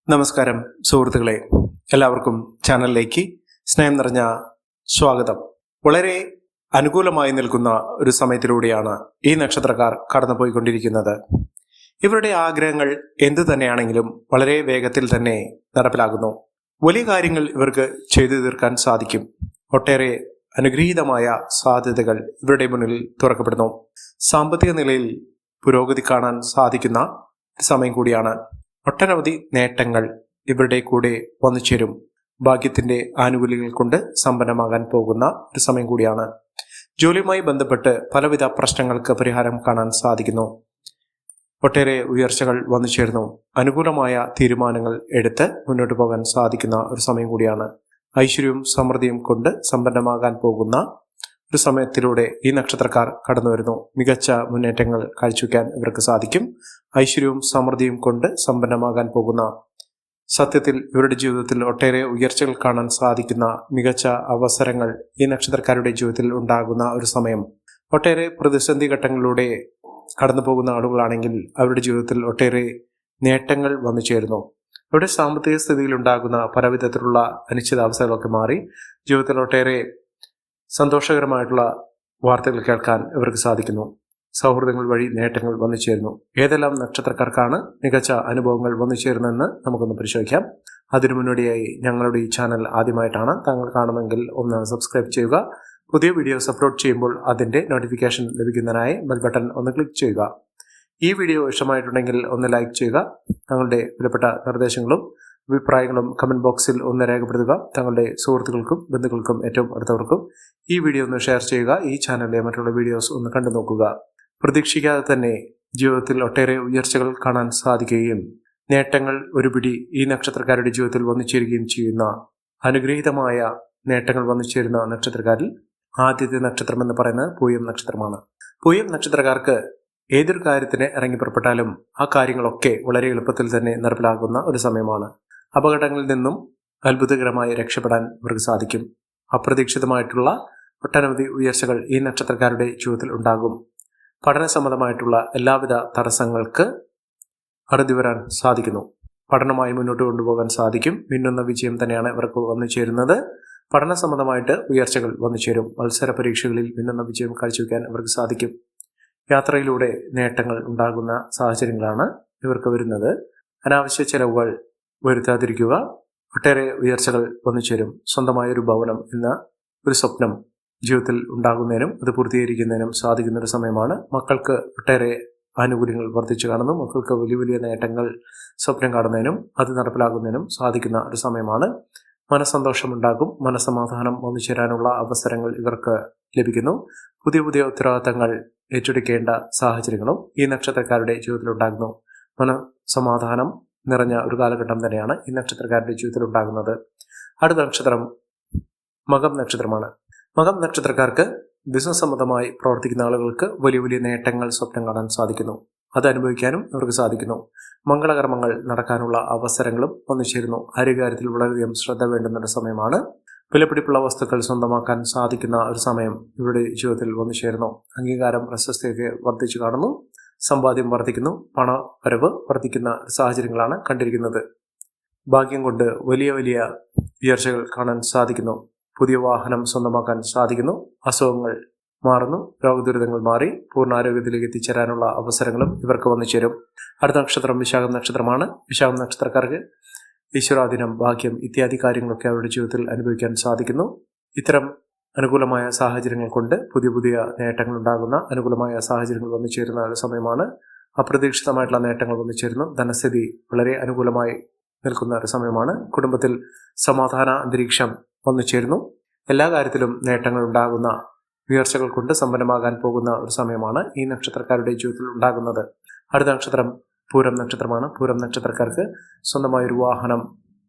നമസ്കാരം സുഹൃത്തുക്കളെ, എല്ലാവർക്കും ചാനലിലേക്ക് സ്നേഹം നിറഞ്ഞ സ്വാഗതം. വളരെ അനുകൂലമായി നിൽക്കുന്ന ഒരു സമയത്തിലൂടെയാണ് ഈ നക്ഷത്രക്കാർ കടന്നുപോയിക്കൊണ്ടിരിക്കുന്നത്. ഇവരുടെ ആഗ്രഹങ്ങൾ എന്തു തന്നെയാണെങ്കിലും വളരെ വേഗത്തിൽ തന്നെ നടപ്പിലാകുന്നു. വലിയ കാര്യങ്ങൾ ഇവർക്ക് ചെയ്തു തീർക്കാൻ സാധിക്കും. ഒട്ടേറെ അനുഗ്രഹീതമായ സാധ്യതകൾ ഇവരുടെ മുന്നിൽ തുറക്കപ്പെടുന്നു. സാമ്പത്തിക നിലയിൽ പുരോഗതി കാണാൻ സാധിക്കുന്ന സമയം കൂടിയാണ്. ഒട്ടനവധി നേട്ടങ്ങൾ ഇവരുടെ കൂടെ വന്നു ചേരും. ഭാഗ്യത്തിന്റെ ആനുകൂല്യങ്ങൾ കൊണ്ട് സമ്പന്നമാകാൻ പോകുന്ന ഒരു സമയം കൂടിയാണ്. ജോലിയുമായി ബന്ധപ്പെട്ട് പലവിധ പ്രശ്നങ്ങൾക്ക് പരിഹാരം കാണാൻ സാധിക്കുന്നു. ഒട്ടേറെ ഉയർച്ചകൾ വന്നു ചേർന്നു. അനുകൂലമായ തീരുമാനങ്ങൾ എടുത്ത് മുന്നോട്ട് പോകാൻ സാധിക്കുന്ന ഒരു സമയം കൂടിയാണ്. ഐശ്വര്യവും സമൃദ്ധിയും കൊണ്ട് സമ്പന്നമാകാൻ പോകുന്ന ഒരു സമയത്തിലൂടെ ഈ നക്ഷത്രക്കാർ കടന്നു വരുന്നു. മികച്ച മുന്നേറ്റങ്ങൾ കാഴ്ചവെക്കാൻ ഇവർക്ക് സാധിക്കും. ഐശ്വര്യവും സമൃദ്ധിയും കൊണ്ട് സമ്പന്നമാകാൻ പോകുന്ന, സത്യത്തിൽ ഇവരുടെ ജീവിതത്തിൽ ഒട്ടേറെ ഉയർച്ചകൾ കാണാൻ സാധിക്കുന്ന മികച്ച അവസരങ്ങൾ ഈ നക്ഷത്രക്കാരുടെ ജീവിതത്തിൽ ഉണ്ടാകുന്ന ഒരു സമയം. ഒട്ടേറെ പ്രതിസന്ധി ഘട്ടങ്ങളിലൂടെ കടന്നു പോകുന്ന ആളുകളാണെങ്കിൽ അവരുടെ ജീവിതത്തിൽ ഒട്ടേറെ നേട്ടങ്ങൾ വന്നു ചേരുന്നു. അവരുടെ സാമ്പത്തിക സ്ഥിതിയിൽ ഉണ്ടാകുന്ന പലവിധത്തിലുള്ള അനിശ്ചിതാവസ്ഥകളൊക്കെ മാറി ജീവിതത്തിൽ ഒട്ടേറെ സന്തോഷകരമായിട്ടുള്ള വാർത്തകൾ കേൾക്കാൻ ഇവർക്ക് സാധിക്കുന്നു. സൗഹൃദങ്ങൾ വഴി നേട്ടങ്ങൾ വന്നു ചേരുന്നു. ഏതെല്ലാം നക്ഷത്രക്കാർക്കാണ് മികച്ച അനുഭവങ്ങൾ വന്നു ചേരുന്നതെന്ന് നമുക്കൊന്ന് പരിശോധിക്കാം. അതിനു മുന്നോടിയായി ഞങ്ങളുടെ ഈ ചാനൽ ആദ്യമായിട്ടാണ് താങ്കൾ കാണുമെങ്കിൽ ഒന്ന് സബ്സ്ക്രൈബ് ചെയ്യുക. പുതിയ വീഡിയോസ് അപ്ലോഡ് ചെയ്യുമ്പോൾ അതിൻ്റെ നോട്ടിഫിക്കേഷൻ ലഭിക്കുന്നതിനായി ബെൽ ബട്ടൺ ഒന്ന് ക്ലിക്ക് ചെയ്യുക. ഈ വീഡിയോ ഇഷ്ടമായിട്ടുണ്ടെങ്കിൽ ഒന്ന് ലൈക്ക് ചെയ്യുക. തങ്ങളുടെ വിലപ്പെട്ട നിർദ്ദേശങ്ങളും അഭിപ്രായങ്ങളും കമന്റ് ബോക്സിൽ ഒന്ന് രേഖപ്പെടുത്തുക. തങ്ങളുടെ സുഹൃത്തുക്കൾക്കും ബന്ധുക്കൾക്കും ഏറ്റവും അടുത്തവർക്കും ഈ വീഡിയോ ഒന്ന് ഷെയർ ചെയ്യുക. ഈ ചാനലിലെ മറ്റുള്ള വീഡിയോസ് ഒന്ന് കണ്ടു നോക്കുക. പ്രതീക്ഷിക്കാതെ തന്നെ ജീവിതത്തിൽ ഒട്ടേറെ ഉയർച്ചകൾ കാണാൻ സാധിക്കുകയും നേട്ടങ്ങൾ ഒരു പിടി ഈ നക്ഷത്രക്കാരുടെ ജീവിതത്തിൽ വന്നു ചേരുകയും ചെയ്യുന്ന അനുഗ്രഹീതമായ നേട്ടങ്ങൾ വന്നു ചേരുന്ന നക്ഷത്രക്കാരിൽ ആദ്യത്തെ നക്ഷത്രം എന്ന് പറയുന്നത് പൂയം നക്ഷത്രമാണ്. പൂയം നക്ഷത്രക്കാർക്ക് ഏതൊരു കാര്യത്തിന് ഇറങ്ങി പുറപ്പെട്ടാലും ആ കാര്യങ്ങളൊക്കെ വളരെ എളുപ്പത്തിൽ തന്നെ നടപ്പിലാകുന്ന ഒരു സമയമാണ്. അപകടങ്ങളിൽ നിന്നും അത്ഭുതകരമായി രക്ഷപ്പെടാൻ ഇവർക്ക് സാധിക്കും. അപ്രതീക്ഷിതമായിട്ടുള്ള ഒട്ടനവധി ഉയർച്ചകൾ ഈ നക്ഷത്രക്കാരുടെ ജീവിതത്തിൽ ഉണ്ടാകും. പഠന സംബന്ധമായിട്ടുള്ള എല്ലാവിധ തടസ്സങ്ങൾക്ക് അറുതി വരാൻ സാധിക്കുന്നു. പഠനമായി മുന്നോട്ട് കൊണ്ടുപോകാൻ സാധിക്കും. മിന്നുന്ന വിജയം തന്നെയാണ് ഇവർക്ക് വന്നു ചേരുന്നത്. പഠന സംബന്ധമായിട്ട് ഉയർച്ചകൾ വന്നു ചേരും. മത്സര പരീക്ഷകളിൽ മിന്നുന്ന വിജയം കാഴ്ചവെക്കാൻ ഇവർക്ക് സാധിക്കും. യാത്രയിലൂടെ നേട്ടങ്ങൾ ഉണ്ടാകുന്ന സാഹചര്യങ്ങളാണ് ഇവർക്ക് വരുന്നത്. അനാവശ്യ ചെലവുകൾ വരുത്താതിരിക്കുക. ഒട്ടേറെ ഉയർച്ചകൾ വന്നു ചേരും. സ്വന്തമായൊരു ഭവനം എന്ന ഒരു സ്വപ്നം ജീവിതത്തിൽ ഉണ്ടാകുന്നതിനും അത് പൂർത്തീകരിക്കുന്നതിനും സാധിക്കുന്ന ഒരു സമയമാണ്. മക്കൾക്ക് ഒട്ടേറെ ആനുകൂല്യങ്ങൾ വർദ്ധിച്ചു കാണുന്നു. മക്കൾക്ക് വലിയ വലിയ നേട്ടങ്ങൾ സ്വപ്നം കാണുന്നതിനും അത് നടപ്പിലാക്കുന്നതിനും സാധിക്കുന്ന ഒരു സമയമാണ്. മനസ്സന്തോഷം ഉണ്ടാകും. മനസ്സമാധാനം വന്നു ചേരാനുള്ള അവസരങ്ങൾ ഇവർക്ക് ലഭിക്കുന്നു. പുതിയ പുതിയ ഉത്തരവാദിത്തങ്ങൾ ഏറ്റെടുക്കേണ്ട സാഹചര്യങ്ങളും ഈ നക്ഷത്രക്കാരുടെ ജീവിതത്തിൽ ഉണ്ടാകുന്നു. മനസ്സമാധാനം നിറഞ്ഞ ഒരു കാലഘട്ടം തന്നെയാണ് ഈ നക്ഷത്രക്കാരുടെ ജീവിതത്തിൽ ഉണ്ടാകുന്നത്. അടുത്ത നക്ഷത്രം മകം നക്ഷത്രമാണ്. മകം നക്ഷത്രക്കാർക്ക് ബിസിനസ് സംബന്ധമായി പ്രവർത്തിക്കുന്ന ആളുകൾക്ക് വലിയ വലിയ നേട്ടങ്ങൾ സ്വപ്നം കാണാൻ സാധിക്കുന്നു. അത് അനുഭവിക്കാനും ഇവർക്ക് സാധിക്കുന്നു. മംഗളകർമ്മങ്ങൾ നടക്കാനുള്ള അവസരങ്ങളും വന്നു ചേരുന്നു. ആരോഗ്യകാര്യത്തിൽ വളരെയധികം ശ്രദ്ധ വേണ്ടുന്ന ഒരു സമയമാണ്. വിലപിടിപ്പുള്ള വസ്തുക്കൾ സ്വന്തമാക്കാൻ സാധിക്കുന്ന ഒരു സമയം ഇവരുടെ ജീവിതത്തിൽ വന്നു ചേരുന്നു. അംഗീകാരം പ്രശസ്തിയൊക്കെ വർദ്ധിച്ചു കാണുന്നു. സമ്പാദ്യം വർദ്ധിക്കുന്നു. പണവരവ് വർദ്ധിക്കുന്ന സാഹചര്യങ്ങളാണ് കണ്ടിരിക്കുന്നത്. ഭാഗ്യം കൊണ്ട് വലിയ വലിയ ഉയർച്ചകൾ കാണാൻ സാധിക്കുന്നു. പുതിയ വാഹനം സ്വന്തമാക്കാൻ സാധിക്കുന്നു. അസുഖങ്ങൾ മാറുന്നു. രോഗദുരിതങ്ങൾ മാറി പൂർണ്ണാരോഗ്യത്തിലേക്ക് എത്തിച്ചേരാനുള്ള അവസരങ്ങളും ഇവർക്ക് വന്നു ചേരും. അടുത്ത നക്ഷത്രം വിശാഖം നക്ഷത്രമാണ്. വിശാഖം നക്ഷത്രക്കാർക്ക് ഈശ്വരാധീനം, ഭാഗ്യം ഇത്യാദി കാര്യങ്ങളൊക്കെ അവരുടെ ജീവിതത്തിൽ അനുഭവിക്കാൻ സാധിക്കുന്നു. ഇത്തരം അനുകൂലമായ സാഹചര്യങ്ങൾ കൊണ്ട് പുതിയ പുതിയ നേട്ടങ്ങൾ ഉണ്ടാകുന്ന അനുകൂലമായ സാഹചര്യങ്ങൾ വന്നു ചേരുന്ന ഒരു സമയമാണ്. അപ്രതീക്ഷിതമായിട്ടുള്ള നേട്ടങ്ങൾ വന്നു ചേരുന്നു. ധനസ്ഥിതി വളരെ അനുകൂലമായി നിൽക്കുന്ന ഒരു സമയമാണ്. കുടുംബത്തിൽ സമാധാന അന്തരീക്ഷം വന്നു ചേരുന്നു. എല്ലാ കാര്യത്തിലും നേട്ടങ്ങൾ ഉണ്ടാകുന്ന, ഉയർച്ചകൾ കൊണ്ട് സമ്പന്നമാകാൻ പോകുന്ന ഒരു സമയമാണ് ഈ നക്ഷത്രക്കാരുടെ ജീവിതത്തിൽ ഉണ്ടാകുന്നത്. അടുത്ത നക്ഷത്രം പൂരം നക്ഷത്രമാണ്. പൂരം നക്ഷത്രക്കാർക്ക് സ്വന്തമായൊരു വാഹനം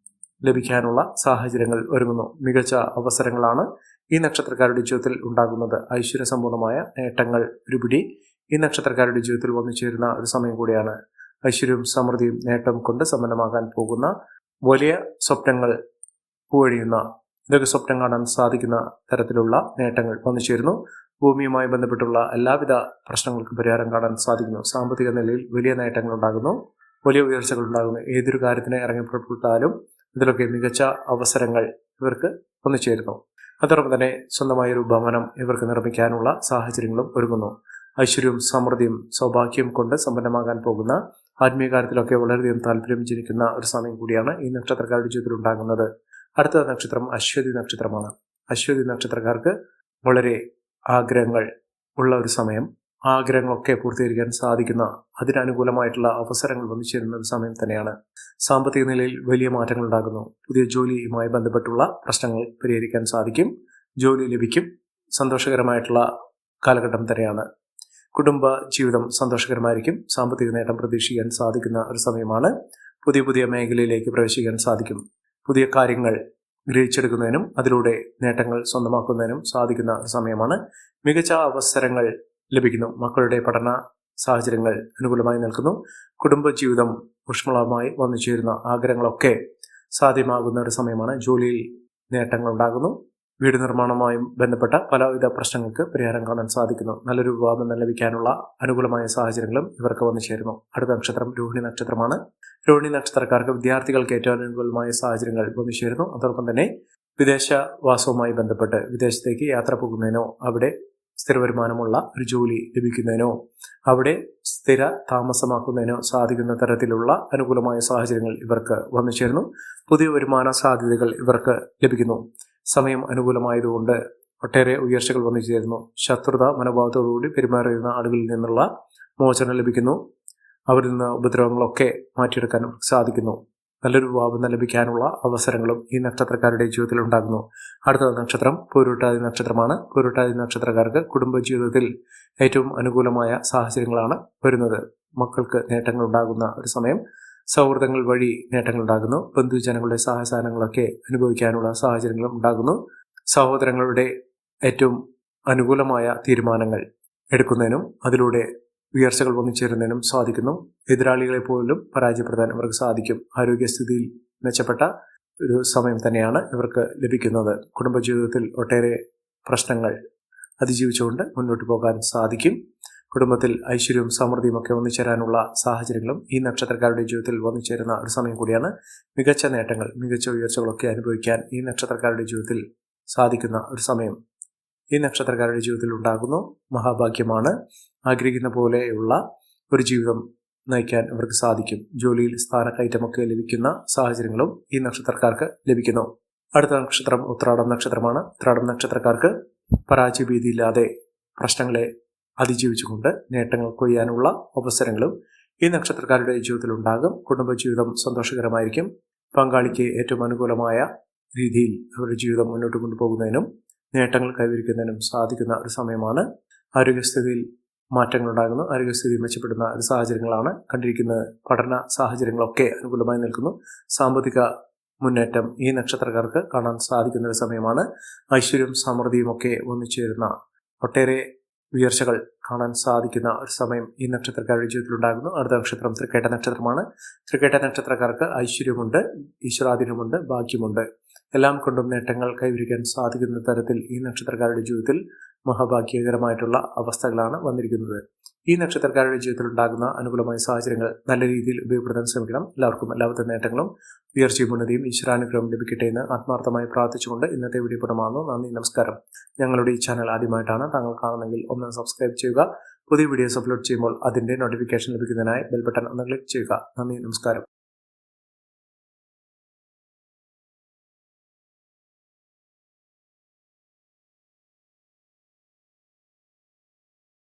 ലഭിക്കാനുള്ള സാഹചര്യങ്ങൾ ഒരുങ്ങുന്നു. മികച്ച അവസരങ്ങളാണ് ഈ നക്ഷത്രക്കാരുടെ ജീവിതത്തിൽ ഉണ്ടാകുന്നത്. ഐശ്വര്യസമ്പൂർണമായ നേട്ടങ്ങൾ ഒരുപിടി ഈ നക്ഷത്രക്കാരുടെ ജീവിതത്തിൽ വന്നു ചേരുന്ന ഒരു സമയം കൂടിയാണ്. ഐശ്വര്യവും സമൃദ്ധിയും നേട്ടം കൊണ്ട് സമ്പന്നമാകാൻ പോകുന്ന, വലിയ സ്വപ്നങ്ങൾ പൂവഴിയുന്ന, ഇതൊക്കെ സ്വപ്നം കാണാൻ സാധിക്കുന്ന തരത്തിലുള്ള നേട്ടങ്ങൾ വന്നു ചേരുന്നു. ഭൂമിയുമായി ബന്ധപ്പെട്ടുള്ള എല്ലാവിധ പ്രശ്നങ്ങൾക്കും പരിഹാരം കാണാൻ സാധിക്കുന്നു. സാമ്പത്തിക നിലയിൽ വലിയ നേട്ടങ്ങൾ ഉണ്ടാകുന്നു. വലിയ ഉയർച്ചകൾ ഉണ്ടാകുന്നു. ഏതൊരു കാര്യത്തിന് ഇറങ്ങിപ്പെട്ടാലും ഇതിലൊക്കെ മികച്ച അവസരങ്ങൾ ഇവർക്ക് വന്നു ചേരുന്നു. അതോടൊപ്പം തന്നെ സ്വന്തമായൊരു ഭവനം ഇവർക്ക് നിർമ്മിക്കാനുള്ള സാഹചര്യങ്ങളും ഒരുങ്ങുന്നു. ഐശ്വര്യവും സമൃദ്ധിയും സൗഭാഗ്യവും കൊണ്ട് സമ്പന്നമാകാൻ പോകുന്ന ആത്മീയ കാര്യത്തിലൊക്കെ വളരെയധികം താല്പര്യം ജനിക്കുന്ന ഒരു സമയം കൂടിയാണ് ഈ നക്ഷത്രക്കാരുടെ ജീവിതത്തിൽ ഉണ്ടാകുന്നത്. അടുത്ത നക്ഷത്രം അശ്വതി നക്ഷത്രമാണ്. അശ്വതി നക്ഷത്രക്കാർക്ക് വളരെ ആഗ്രഹങ്ങൾ ഉള്ള ഒരു സമയം, ആഗ്രഹങ്ങളൊക്കെ പൂർത്തീകരിക്കാൻ സാധിക്കുന്ന അതിനനുകൂലമായിട്ടുള്ള അവസരങ്ങൾ വന്നു ചേരുന്ന ഒരു സമയം തന്നെയാണ്. സാമ്പത്തിക നിലയിൽ വലിയ മാറ്റങ്ങൾ ഉണ്ടാകുന്നു. പുതിയ ജോലിയുമായി ബന്ധപ്പെട്ടുള്ള പ്രശ്നങ്ങൾ പരിഹരിക്കാൻ സാധിക്കും. ജോലി ലഭിക്കും. സന്തോഷകരമായിട്ടുള്ള കാലഘട്ടം തന്നെയാണ്. കുടുംബ ജീവിതം സന്തോഷകരമായിരിക്കും. സാമ്പത്തിക നേട്ടം പ്രതീക്ഷിക്കാൻ സാധിക്കുന്ന ഒരു സമയമാണ്. പുതിയ മേഖലയിലേക്ക് പ്രവേശിക്കാൻ സാധിക്കും. പുതിയ കാര്യങ്ങൾ ഗ്രഹിച്ചെടുക്കുന്നതിനും അതിലൂടെ നേട്ടങ്ങൾ സ്വന്തമാക്കുന്നതിനും സാധിക്കുന്ന ഒരു സമയമാണ്. മികച്ച അവസരങ്ങൾ ലഭിക്കുന്നു. മക്കളുടെ പഠന സാഹചര്യങ്ങൾ അനുകൂലമായി നിൽക്കുന്നു. കുടുംബജീവിതം ഊഷ്മളമായി വന്നു ചേരുന്ന ആഗ്രഹങ്ങളൊക്കെ സാധ്യമാകുന്ന ഒരു സമയമാണ്. ജോലിയിൽ നേട്ടങ്ങൾ ഉണ്ടാകുന്നു. വീട് നിർമ്മാണവുമായും ബന്ധപ്പെട്ട പലവിധ പ്രശ്നങ്ങൾക്ക് പരിഹാരം കാണാൻ സാധിക്കുന്നു. നല്ലൊരു വിവാഹം ലഭിക്കാനുള്ള അനുകൂലമായ സാഹചര്യങ്ങളും ഇവർക്ക് വന്നു ചേരുന്നു. അടുത്ത നക്ഷത്രം രോഹിണി നക്ഷത്രമാണ്. രോഹിണി നക്ഷത്രക്കാർക്ക് വിദ്യാർത്ഥികൾക്ക് ഏറ്റവും അനുകൂലമായ സാഹചര്യങ്ങൾ വന്നു ചേരുന്നു. അതോടൊപ്പം തന്നെ വിദേശവാസവുമായി ബന്ധപ്പെട്ട് വിദേശത്തേക്ക് യാത്ര പോകുന്നതിനോ അവിടെ സ്ഥിര വരുമാനമുള്ള ഒരു ജോലി ലഭിക്കുന്നതിനോ അവിടെ സ്ഥിര താമസമാക്കുന്നതിനോ സാധിക്കുന്ന തരത്തിലുള്ള അനുകൂലമായ സാഹചര്യങ്ങൾ ഇവർക്ക് വന്നു ചേരുന്നു. പുതിയ വരുമാന സാധ്യതകൾ ഇവർക്ക് ലഭിക്കുന്നു. സമയം അനുകൂലമായതുകൊണ്ട് ഒട്ടേറെ ഉയർച്ചകൾ വന്നു ചേരുന്നു. ശത്രുത മനോഭാവത്തോടുകൂടി പെരുമാറുന്ന ആളുകളിൽ നിന്നുള്ള മോചനം ലഭിക്കുന്നു. അവരിൽ നിന്ന് ഉപദ്രവങ്ങളൊക്കെ മാറ്റിയെടുക്കാൻ സാധിക്കുന്നു. നല്ലൊരു വിവാഹം ലഭിക്കാനുള്ള അവസരങ്ങളും ഈ നക്ഷത്രക്കാരുടെ ജീവിതത്തിൽ ഉണ്ടാകുന്നു. അടുത്ത നക്ഷത്രം പൂരുരുട്ടാതി നക്ഷത്രമാണ്. പൂരുരുട്ടാതി നക്ഷത്രക്കാർക്ക് കുടുംബജീവിതത്തിൽ ഏറ്റവും അനുകൂലമായ സാഹചര്യങ്ങളാണ് വരുന്നത്. മക്കൾക്ക് നേട്ടങ്ങൾ ഉണ്ടാകുന്ന ഒരു സമയം. സൗഹൃദങ്ങൾ വഴി നേട്ടങ്ങൾ ഉണ്ടാകുന്നു. ബന്ധുജനങ്ങളുടെ സഹായസഹനങ്ങളൊക്കെ അനുഭവിക്കാനുള്ള സാഹചര്യങ്ങളും ഉണ്ടാകുന്നു. സഹോദരങ്ങളുടെ ഏറ്റവും അനുകൂലമായ തീരുമാനങ്ങൾ എടുക്കുന്നതിനും അതിലൂടെ ഉയർച്ചകൾ വന്നു ചേരുന്നതിനും സാധിക്കുന്നു. എതിരാളികളെ പോലും പരാജയപ്പെടുത്താൻ ഇവർക്ക് സാധിക്കും. ആരോഗ്യസ്ഥിതിയിൽ മെച്ചപ്പെട്ട ഒരു സമയം തന്നെയാണ് ഇവർക്ക് ലഭിക്കുന്നത്. കുടുംബജീവിതത്തിൽ ഒട്ടേറെ പ്രശ്നങ്ങൾ അതിജീവിച്ചുകൊണ്ട് മുന്നോട്ട് പോകാൻ സാധിക്കും. കുടുംബത്തിൽ ഐശ്വര്യവും സമൃദ്ധിയും ഒക്കെ വന്നു ചേരാനുള്ള സാഹചര്യങ്ങളും ഈ നക്ഷത്രക്കാരുടെ ജീവിതത്തിൽ വന്നു ചേരുന്ന ഒരു സമയം കൂടിയാണ്. മികച്ച നേട്ടങ്ങൾ, മികച്ച ഉയർച്ചകളൊക്കെ അനുഭവിക്കാൻ ഈ നക്ഷത്രക്കാരുടെ ജീവിതത്തിൽ സാധിക്കുന്ന ഒരു സമയം ഈ നക്ഷത്രക്കാരുടെ ജീവിതത്തിൽ ഉണ്ടാകുന്നു. മഹാഭാഗ്യമാണ്. ആഗ്രഹിക്കുന്ന പോലെയുള്ള ഒരു ജീവിതം നയിക്കാൻ ഇവർക്ക് സാധിക്കും. ജോലിയിൽ സ്ഥാനക്കയറ്റമൊക്കെ ലഭിക്കുന്ന സാഹചര്യങ്ങളും ഈ നക്ഷത്രക്കാർക്ക് ലഭിക്കുന്നു. അടുത്ത നക്ഷത്രം ഉത്രാടം നക്ഷത്രമാണ്. ഉത്രാടം നക്ഷത്രക്കാർക്ക് പരാജയഭീതിയില്ലാതെ പ്രശ്നങ്ങളെ അതിജീവിച്ചുകൊണ്ട് നേട്ടങ്ങൾ കൊയ്യാനുള്ള അവസരങ്ങളും ഈ നക്ഷത്രക്കാരുടെ ജീവിതത്തിൽ ഉണ്ടാകും. കുടുംബജീവിതം സന്തോഷകരമായിരിക്കും. പങ്കാളിക്ക് ഏറ്റവും അനുകൂലമായ രീതിയിൽ അവരുടെ ജീവിതം മുന്നോട്ട് കൊണ്ടുപോകുന്നതിനും നേട്ടങ്ങൾ കൈവരിക്കുന്നതിനും സാധിക്കുന്ന ഒരു സമയമാണ്. ആരോഗ്യസ്ഥിതിയിൽ മാറ്റങ്ങൾ ഉണ്ടാകുന്നു. ആരോഗ്യസ്ഥിതി മെച്ചപ്പെടുന്ന ഒരു സാഹചര്യങ്ങളാണ് കണ്ടിരിക്കുന്നത്. പഠന സാഹചര്യങ്ങളൊക്കെ അനുകൂലമായി നിൽക്കുന്നു. സാമ്പത്തിക മുന്നേറ്റം ഈ നക്ഷത്രക്കാർക്ക് കാണാൻ സാധിക്കുന്ന ഒരു സമയമാണ്. ഐശ്വര്യവും സമൃദ്ധിയും ഒക്കെ ഒന്നിച്ചേരുന്ന ഒട്ടേറെ ഉയർച്ചകൾ കാണാൻ സാധിക്കുന്ന ഒരു സമയം ഈ നക്ഷത്രക്കാരുടെ ജീവിതത്തിൽ ഉണ്ടാകുന്നു. അടുത്ത നക്ഷത്രം തൃക്കേട്ട നക്ഷത്രമാണ്. തൃക്കേട്ട നക്ഷത്രക്കാർക്ക് ഐശ്വര്യമുണ്ട്, ഈശ്വരാധീനമുണ്ട്, ഭാഗ്യമുണ്ട്. എല്ലാം കൊണ്ടും നേട്ടങ്ങൾ കൈവരിക്കാൻ സാധിക്കുന്ന തരത്തിൽ ഈ നക്ഷത്രക്കാരുടെ ജീവിതത്തിൽ മഹാഭാഗ്യകരമായിട്ടുള്ള അവസ്ഥകളാണ് വന്നിരിക്കുന്നത്. ഈ നക്ഷത്രക്കാരുടെ ജീവിതത്തിൽ ഉണ്ടാകുന്ന അനുകൂലമായ സാഹചര്യങ്ങൾ നല്ല രീതിയിൽ ഉപയോഗപ്പെടുത്താൻ ശ്രമിക്കണം. എല്ലാവർക്കും എല്ലാവിധ നേട്ടങ്ങളും ഉയർച്ചയും ഉന്നതിയും ഈശ്വരാനുഗ്രഹം ലഭിക്കട്ടെ എന്ന് ആത്മാർത്ഥമായി പ്രാർത്ഥിച്ചുകൊണ്ട് ഇന്നത്തെ വീഡിയോ പൂർണ്ണമാകുന്നു. നന്ദി, നമസ്കാരം. ഞങ്ങളുടെ ഈ ചാനൽ ആദ്യമായിട്ടാണ് താങ്കൾ കാണുന്നതെങ്കിൽ ഒന്ന് സബ്സ്ക്രൈബ് ചെയ്യുക. പുതിയ വീഡിയോസ് അപ്ലോഡ് ചെയ്യുമ്പോൾ അതിന്റെ നോട്ടിഫിക്കേഷൻ ലഭിക്കുന്നതിനായി ബെൽ ബട്ടൺ ഒന്ന് ക്ലിക്ക് ചെയ്യുക. നന്ദി, നമസ്കാരം.